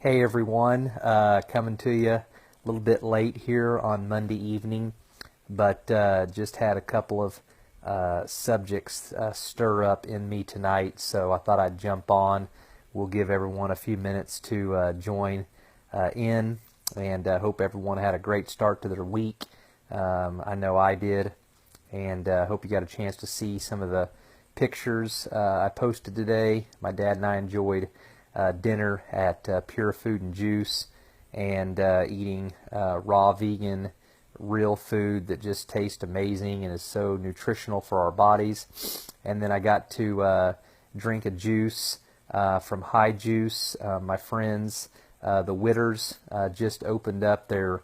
Hey everyone, coming to you a little bit late here on Monday evening, but just had a couple of subjects stir up in me tonight, so I thought I'd jump on. We'll give everyone a few minutes to join in, and hope everyone had a great start to their week. I know I did, and hope you got a chance to see some of the pictures I posted today. My dad and I enjoyed dinner at Pure Food and Juice, and eating raw vegan real food that just tastes amazing and is so nutritional for our bodies. And then I got to drink a juice from High Juice. My friends, the Witters, just opened up their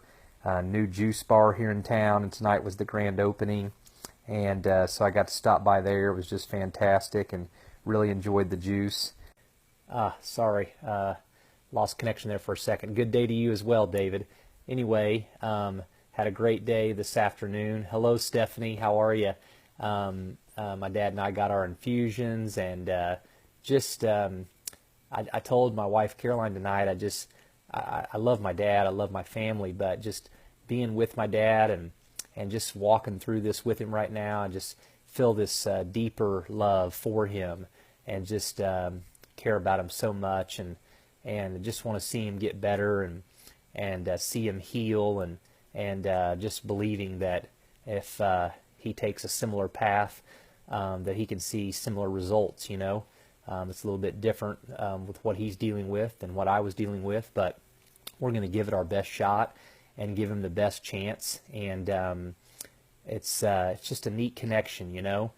new juice bar here in town, and tonight was the grand opening. And so I got to stop by there. It was just fantastic and really enjoyed the juice. Sorry, lost connection there for a second. Good day to you as well, David. Anyway, had a great day this afternoon. Hello, Stephanie. How are you? My dad and I got our infusions, and I told my wife Caroline tonight, I love my dad, I love my family, but just being with my dad and just walking through this with him right now, I just feel this deeper love for him, and just care about him so much, and just want to see him get better, and see him heal, and just believing that if he takes a similar path, that he can see similar results. It's a little bit different with what he's dealing with than what I was dealing with, but we're going to give it our best shot and give him the best chance. And it's just a neat connection.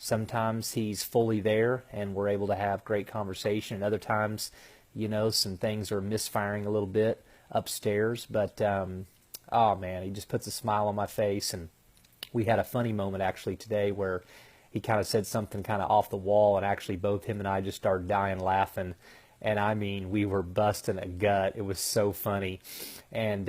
Sometimes he's fully there and we're able to have great conversation, and other times, some things are misfiring a little bit upstairs, but oh man, he just puts a smile on my face. And we had a funny moment actually today where he kind of said something kind of off the wall, and actually both him and I just started dying laughing, and I mean, we were busting a gut. It was so funny. And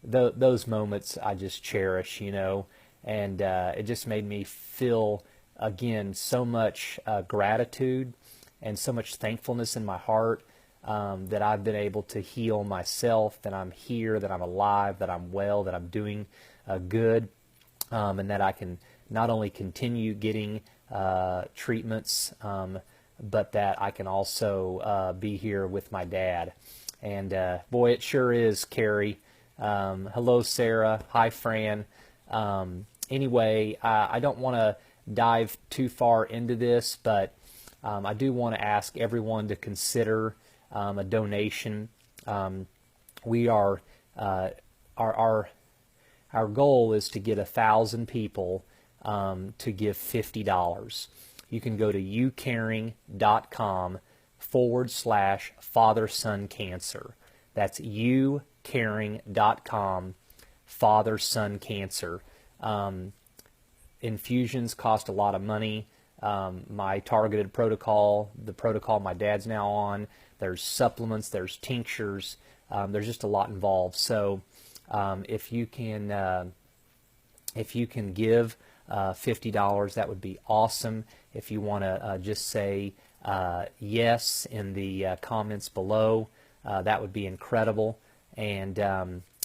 those moments I just cherish, and it just made me feel, again, so much gratitude and so much thankfulness in my heart, that I've been able to heal myself, that I'm here, that I'm alive, that I'm well, that I'm doing good, and that I can not only continue getting treatments, but that I can also be here with my dad. And boy, it sure is, Carrie. Hello, Sarah. Hi, Fran. Anyway, I don't want to dive too far into this, but I do want to ask everyone to consider a donation. We are our goal is to get 1,000 people to give $50. You can go to youcaring.com/father-son-cancer. That's youcaring.com father-son-cancer. Infusions cost a lot of money. My targeted protocol, the protocol my dad's now on, there's supplements, there's tinctures, there's just a lot involved. So if you can give $50, that would be awesome. If you want to just say yes in the comments below, that would be incredible. And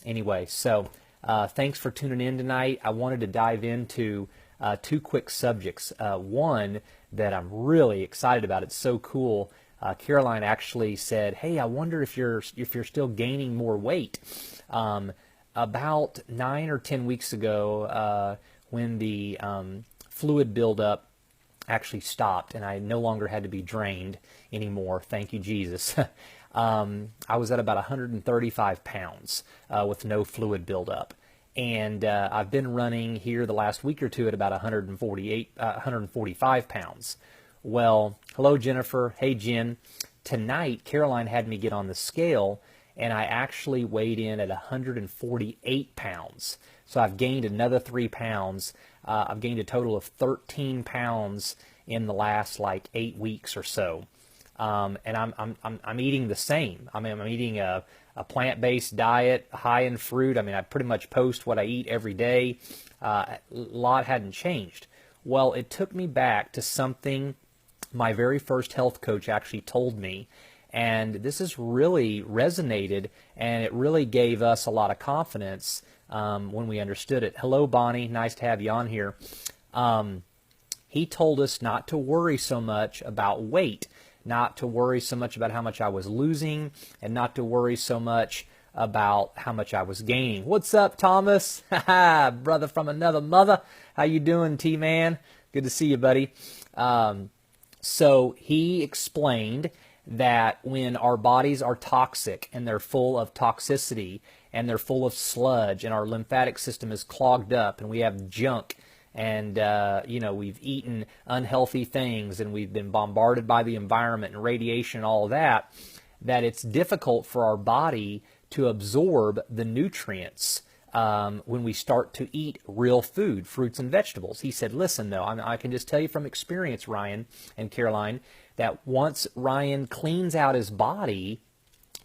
anyway, so thanks for tuning in tonight. I wanted to dive into two quick subjects. One that I'm really excited about. It's so cool. Caroline actually said, "Hey, I wonder if you're still gaining more weight." About 9 or 10 weeks ago, when the fluid buildup actually stopped and I no longer had to be drained anymore, thank you, Jesus, I was at about 135 pounds with no fluid buildup. And I've been running here the last week or two at about 145 pounds. Well, hello, Jennifer. Hey, Jen. Tonight, Caroline had me get on the scale, and I actually weighed in at 148 pounds. So I've gained another 3 pounds. I've gained a total of 13 pounds in the last 8 weeks or so. And I'm eating the same. I mean, I'm eating a plant-based diet, high in fruit. I mean, I pretty much post what I eat every day. A lot hadn't changed. Well, it took me back to something my very first health coach actually told me, And this has really resonated, and it really gave us a lot of confidence when we understood it. Hello, Bonnie. Nice to have you on here. He told us not to worry so much about weight, not to worry so much about how much I was losing, and not to worry so much about how much I was gaining. What's up, Thomas? Brother from another mother. How you doing, T-Man? Good to see you, buddy. So he explained that when our bodies are toxic and they're full of toxicity and they're full of sludge and our lymphatic system is clogged up and we have junk and, we've eaten unhealthy things and we've been bombarded by the environment and radiation and all of that, that it's difficult for our body to absorb the nutrients when we start to eat real food, fruits and vegetables. He said, listen, though, I can just tell you from experience, Ryan and Caroline, that once Ryan cleans out his body,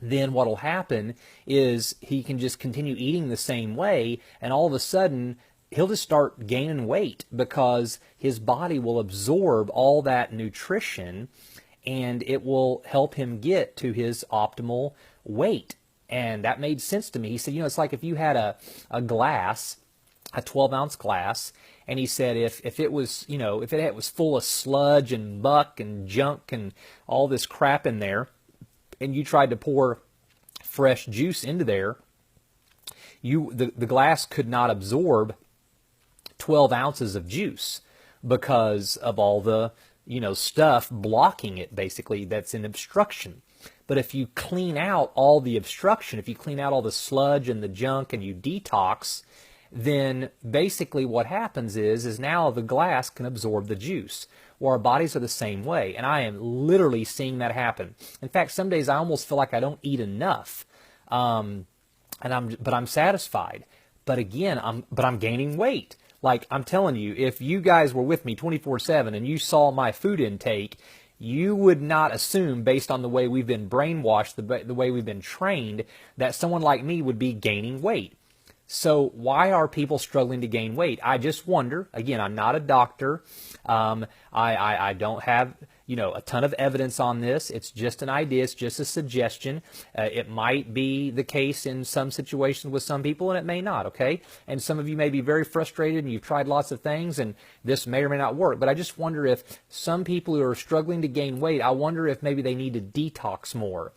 then what will happen is he can just continue eating the same way, and all of a sudden he'll just start gaining weight because his body will absorb all that nutrition and it will help him get to his optimal weight. And that made sense to me. He said, it's like if you had a glass, a 12-ounce glass, and he said if it was, if it was full of sludge and muck and junk and all this crap in there, and you tried to pour fresh juice into there, the glass could not absorb 12 ounces of juice because of all the, stuff blocking it, basically, that's in obstruction. But if you clean out all the obstruction, if you clean out all the sludge and the junk and you detox, then basically what happens is now the glass can absorb the juice. Well, our bodies are the same way, and I am literally seeing that happen. In fact, some days I almost feel like I don't eat enough, but I'm satisfied. But again, I'm gaining weight. Like I'm telling you, if you guys were with me 24/7 and you saw my food intake, you would not assume, based on the way we've been brainwashed, the way we've been trained, that someone like me would be gaining weight. So why are people struggling to gain weight? I just wonder. Again, I'm not a doctor. I don't have, a ton of evidence on this. It's just an idea. It's just a suggestion. It might be the case in some situations with some people, and it may not, okay? And some of you may be very frustrated, and you've tried lots of things, and this may or may not work. But I just wonder if some people who are struggling to gain weight, I wonder if maybe they need to detox more.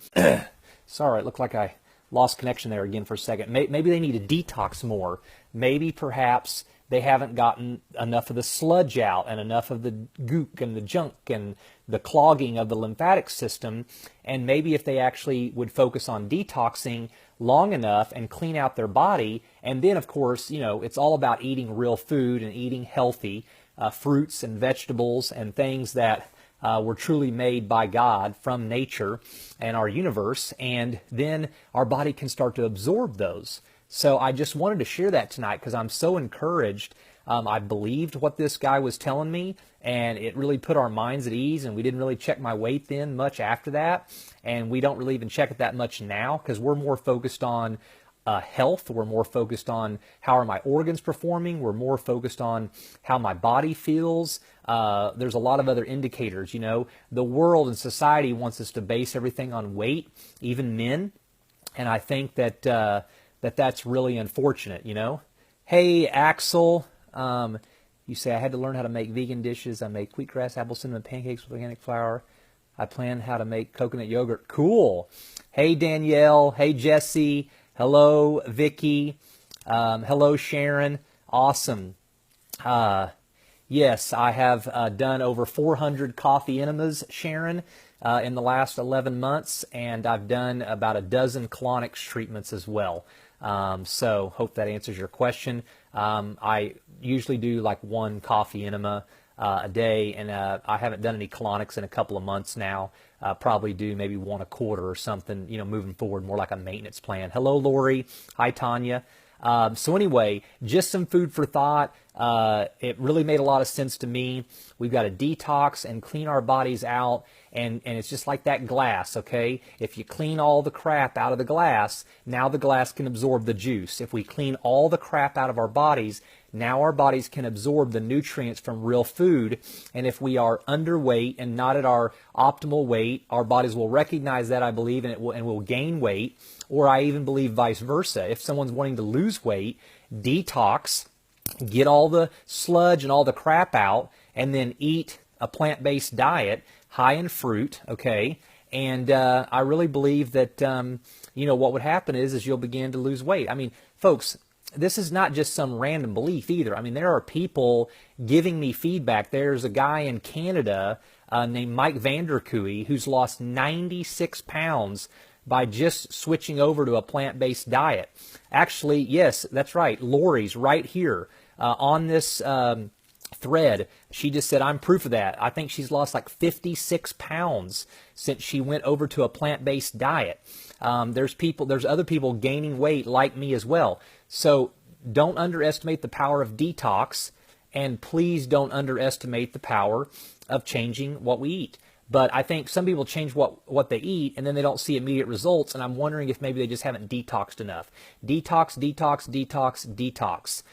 Sorry, it looked like I lost connection there again for a second. Maybe they need to detox more. Maybe perhaps they haven't gotten enough of the sludge out and enough of the gook and the junk and the clogging of the lymphatic system. And maybe if they actually would focus on detoxing long enough and clean out their body, and then of course, it's all about eating real food and eating healthy fruits and vegetables and things that were truly made by God from nature and our universe, and then our body can start to absorb those. So I just wanted to share that tonight because I'm so encouraged. I believed what this guy was telling me, and it really put our minds at ease, and we didn't really check my weight then much after that, and we don't really even check it that much now because we're more focused on health. We're more focused on how are my organs performing. We're more focused on how my body feels. There's a lot of other indicators. The world and society wants us to base everything on weight, even men, and I think that that's really unfortunate. Hey, Axel, you say I had to learn how to make vegan dishes. I make wheatgrass apple cinnamon pancakes with organic flour. I plan how to make coconut yogurt. Cool. Hey, Danielle. Hey, Jesse. Hello, Vicky. Hello, Sharon. Awesome. Yes, I have done over 400 coffee enemas, Sharon, in the last 11 months, and I've done about a dozen colonics treatments as well. So hope that answers your question. I usually do like one coffee enema a day, and I haven't done any colonics in a couple of months now. Probably do maybe one a quarter or something, moving forward, more like a maintenance plan. Hello, Lori. Hi, Tanya. So anyway, just some food for thought. it really made a lot of sense to me. We've got to detox and clean our bodies out, and it's just like that glass, okay? If you clean all the crap out of the glass, now the glass can absorb the juice. If we clean all the crap out of our bodies, now our bodies can absorb the nutrients from real food. And if we are underweight and not at our optimal weight, our bodies will recognize that, I believe, and will gain weight. Or I even believe vice versa. If someone's wanting to lose weight, detox, get all the sludge and all the crap out, and then eat a plant-based diet high in fruit, okay? And I really believe that, what would happen is you'll begin to lose weight. I mean, folks, this is not just some random belief either. I mean, there are people giving me feedback. There's a guy in Canada named Mike Vanderkooy who's lost 96 pounds by just switching over to a plant-based diet. Actually, yes, that's right. Lori's right here on this thread. She just said, I'm proof of that. I think she's lost like 56 pounds since she went over to a plant-based diet. There's other people gaining weight like me as well. So don't underestimate the power of detox, and please don't underestimate the power of changing what we eat. But I think some people change what they eat, and then they don't see immediate results, and I'm wondering if maybe they just haven't detoxed enough. Detox, detox, detox, detox.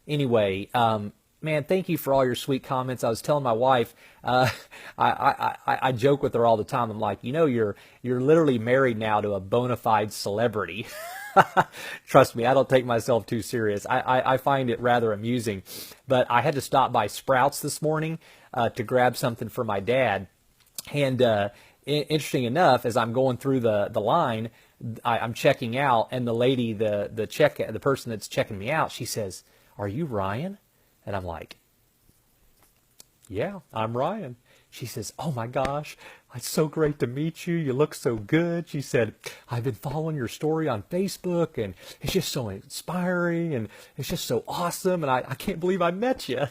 Anyway, man, thank you for all your sweet comments. I was telling my wife, I joke with her all the time. I'm like, you're literally married now to a bona fide celebrity. Trust me, I don't take myself too serious. I find it rather amusing. But I had to stop by Sprouts this morning to grab something for my dad. And interesting enough, as I'm going through the line, I'm checking out, and the lady, the person that's checking me out, she says, "Are you Ryan?" And I'm like, "Yeah, I'm Ryan." She says, "Oh my gosh, it's so great to meet you. You look so good." She said, "I've been following your story on Facebook, and it's just so inspiring, and it's just so awesome, and I can't believe I met you."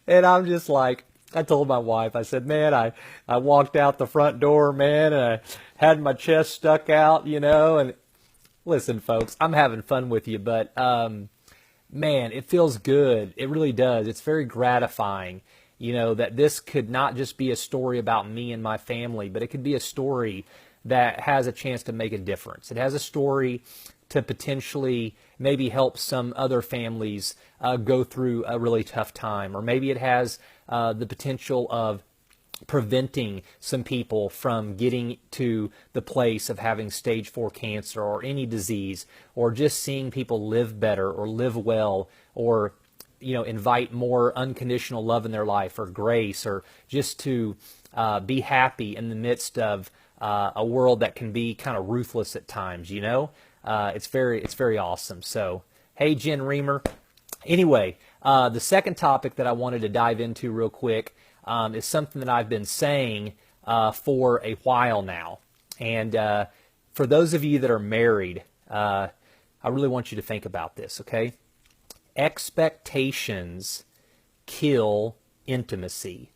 And I'm just like, I told my wife, I said, man, I walked out the front door, man, and I had my chest stuck out, and listen, folks, I'm having fun with you, but man, it feels good. It really does. It's very gratifying, that this could not just be a story about me and my family, but it could be a story that has a chance to make a difference. It has a story to potentially maybe help some other families go through a really tough time, or maybe it has the potential of preventing some people from getting to the place of having stage 4 cancer or any disease, or just seeing people live better or live well, or invite more unconditional love in their life, or grace, or just to be happy in the midst of a world that can be kind of ruthless at times. It's very awesome. So, hey, Jen Reamer. Anyway, the second topic that I wanted to dive into real quick is something that I've been saying for a while now. And for those of you that are married, I really want you to think about this, okay? Expectations kill intimacy.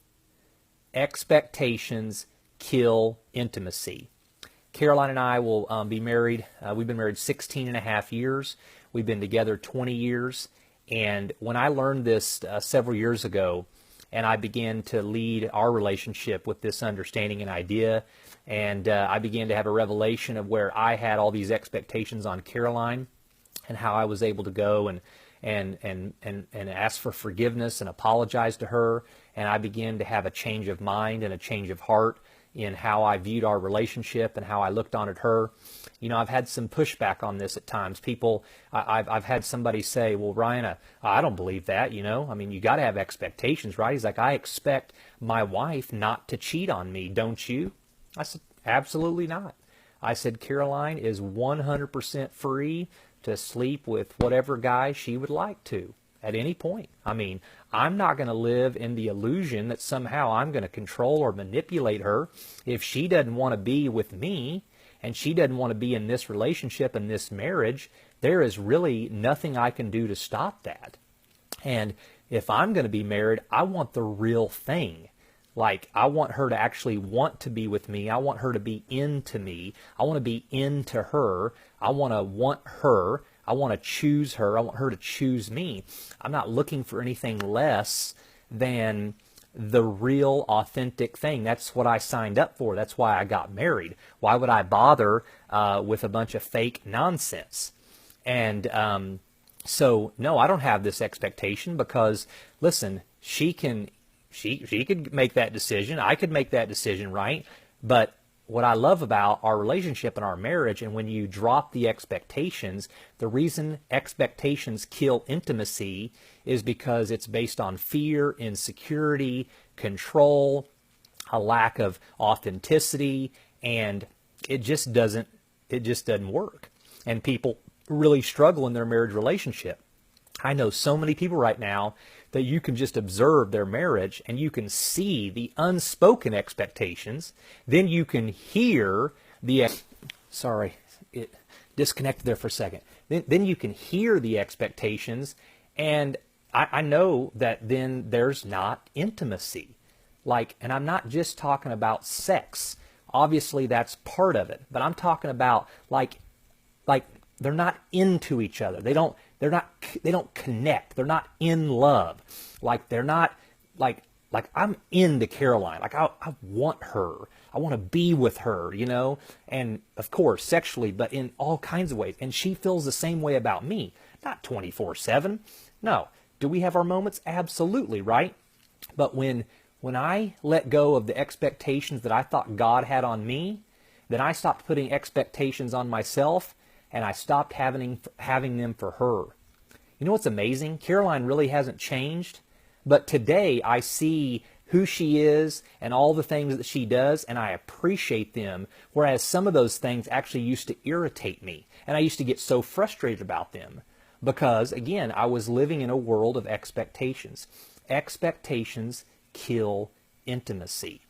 Expectations kill intimacy. Caroline and I will be married. We've been married 16 and a half years. We've been together 20 years. And when I learned this several years ago, and I began to lead our relationship with this understanding and idea, and I began to have a revelation of where I had all these expectations on Caroline, and how I was able to go and ask for forgiveness and apologize to her, and I began to have a change of mind and a change of heart in how I viewed our relationship and how I looked on at her. I've had some pushback on this at times. I've had somebody say, well, Ryan, I don't believe that, I mean, you got to have expectations, right? He's like, I expect my wife not to cheat on me, don't you? I said, absolutely not. I said, Caroline is 100% free to sleep with whatever guy she would like to at any point. I mean, I'm not going to live in the illusion that somehow I'm going to control or manipulate her. If she doesn't want to be with me, and she doesn't want to be in this relationship and this marriage, there is really nothing I can do to stop that. And if I'm going to be married, I want the real thing. Like, I want her to actually want to be with me. I want her to be into me. I want to be into her. I want to want her. I want to choose her. I want her to choose me. I'm not looking for anything less than the real, authentic thing. That's what I signed up for. That's why I got married. Why would I bother with a bunch of fake nonsense? And so, no, I don't have this expectation because, listen, she could make that decision. I could make that decision, right? But what I love about our relationship and our marriage, and when you drop the expectations, the reason expectations kill intimacy is because it's based on fear, insecurity, control, a lack of authenticity, and it just doesn't work. And people really struggle in their marriage relationship. I know so many people right now that you can just observe their marriage and you can see the unspoken expectations. Then you can hear sorry, it disconnected there for a second. Then you can hear the expectations, and I know that then there's not intimacy. And I'm not just talking about sex. Obviously that's part of it, but I'm talking about like they're not into each other. They don't connect. They're not in love. They're not like I'm into Caroline. I want her. I want to be with her, and of course sexually, but in all kinds of ways. And she feels the same way about me. Not 24/7. No. Do we have our moments? Absolutely, right? But when I let go of the expectations that I thought God had on me, then I stopped putting expectations on myself, and I stopped having them for her. You know what's amazing? Caroline really hasn't changed, but today I see who she is and all the things that she does, and I appreciate them, whereas some of those things actually used to irritate me, and I used to get so frustrated about them because, again, I was living in a world of expectations. Expectations kill intimacy.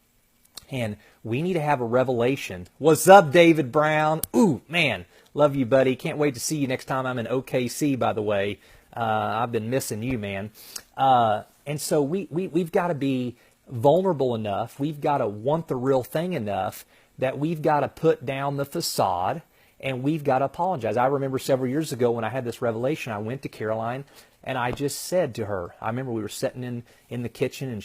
And we need to have a revelation. What's up, David Brown? Ooh, man, love you, buddy. Can't wait to see you next time I'm in OKC, by the way. I've been missing you, man. And so we've got to be vulnerable enough. We've got to want the real thing enough that we've got to put down the facade, and we've got to apologize. I remember several years ago when I had this revelation, I went to Caroline, and I just said to her, I remember we were sitting in the kitchen, and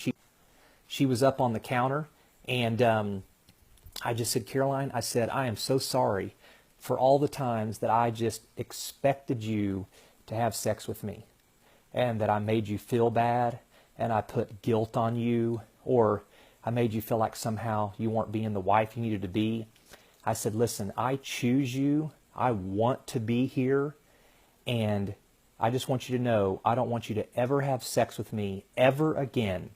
she was up on the counter, and I just said, Caroline, I said, I am so sorry for all the times that I just expected you to have sex with me, and that I made you feel bad, and I put guilt on you, or I made you feel like somehow you weren't being the wife you needed to be. I said, listen, I choose you. I want to be here, and I just want you to know I don't want you to ever have sex with me ever again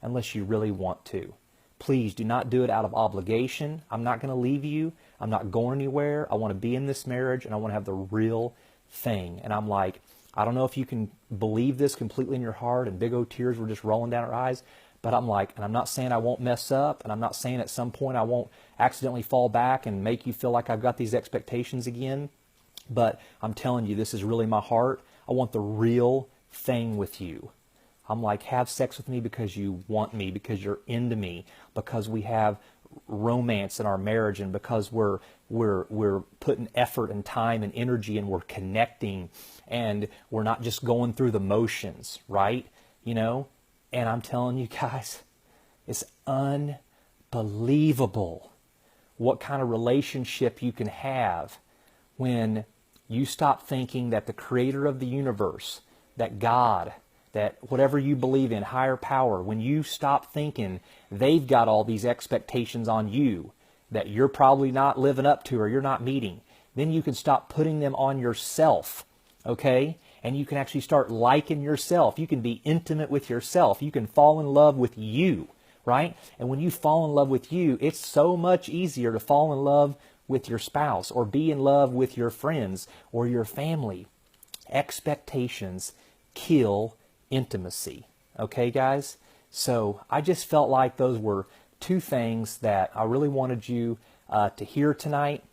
unless you really want to. Please do not do it out of obligation. I'm not going to leave you. I'm not going anywhere. I want to be in this marriage, and I want to have the real thing. And I'm like, I don't know if you can believe this completely in your heart, and big old tears were just rolling down her eyes. But I'm like, and I'm not saying I won't mess up, and I'm not saying at some point I won't accidentally fall back and make you feel like I've got these expectations again. But I'm telling you, this is really my heart. I want the real thing with you. I'm like, have sex with me because you want me, because you're into me, because we have romance in our marriage, and because we're putting effort and time and energy, and we're connecting, and we're not just going through the motions, right? And I'm telling you guys, it's unbelievable what kind of relationship you can have when you stop thinking that the creator of the universe, that God, that whatever you believe in, higher power, when you stop thinking they've got all these expectations on you that you're probably not living up to or you're not meeting, then you can stop putting them on yourself, okay? And you can actually start liking yourself. You can be intimate with yourself. You can fall in love with you, right? And when you fall in love with you, it's so much easier to fall in love with your spouse or be in love with your friends or your family. Expectations kill intimacy. Okay, guys? So I just felt like those were two things that I really wanted you to hear tonight.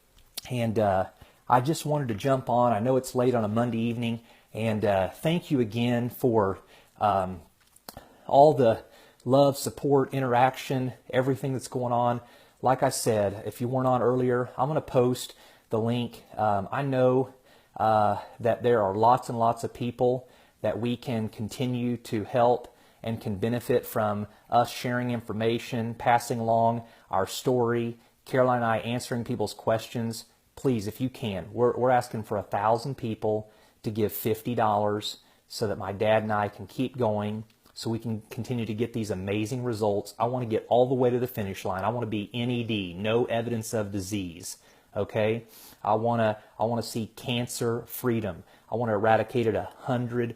And I just wanted to jump on. I know it's late on a Monday evening. And thank you again for all the love, support, interaction, everything that's going on. Like I said, if you weren't on earlier, I'm going to post the link. I know that there are lots and lots of people that we can continue to help and can benefit from us sharing information, passing along our story, Caroline and I answering people's questions. Please, if you can, we're asking for 1,000 people to give $50 so that my dad and I can keep going, so we can continue to get these amazing results. I want to get all the way to the finish line. I want to be NED, no evidence of disease. Okay? I want to see cancer freedom. I want to eradicate it 100%.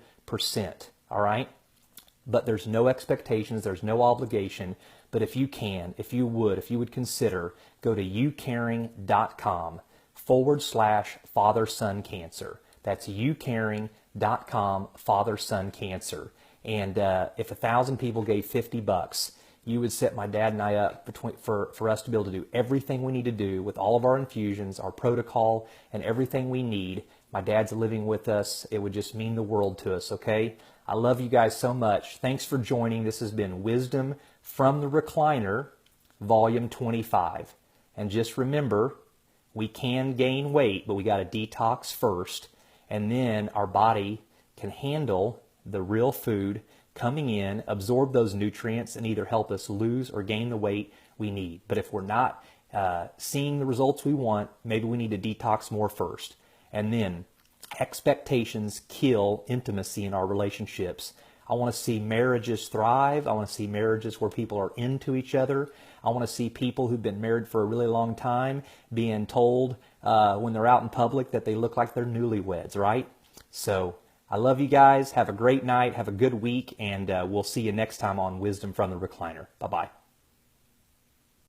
All right? But there's no expectations, there's no obligation. But if you can, if you would consider, go to youcaring.com/father-son-cancer. That's youcaring.com/father-son-cancer. And if 1,000 people gave $50, you would set my dad and I up for us to be able to do everything we need to do with all of our infusions, our protocol, and everything we need. My dad's living with us. It would just mean the world to us, okay? I love you guys so much. Thanks for joining. This has been Wisdom from the Recliner, Volume 25. And just remember, we can gain weight, but we got to detox first. And then our body can handle the real food coming in, absorb those nutrients, and either help us lose or gain the weight we need. But if we're not seeing the results we want, maybe we need to detox more first. And then expectations kill intimacy in our relationships. I want to see marriages thrive. I want to see marriages where people are into each other. I want to see people who've been married for a really long time being told when they're out in public that they look like they're newlyweds, right? So I love you guys. Have a great night. Have a good week. And we'll see you next time on Wisdom from the Recliner. Bye-bye.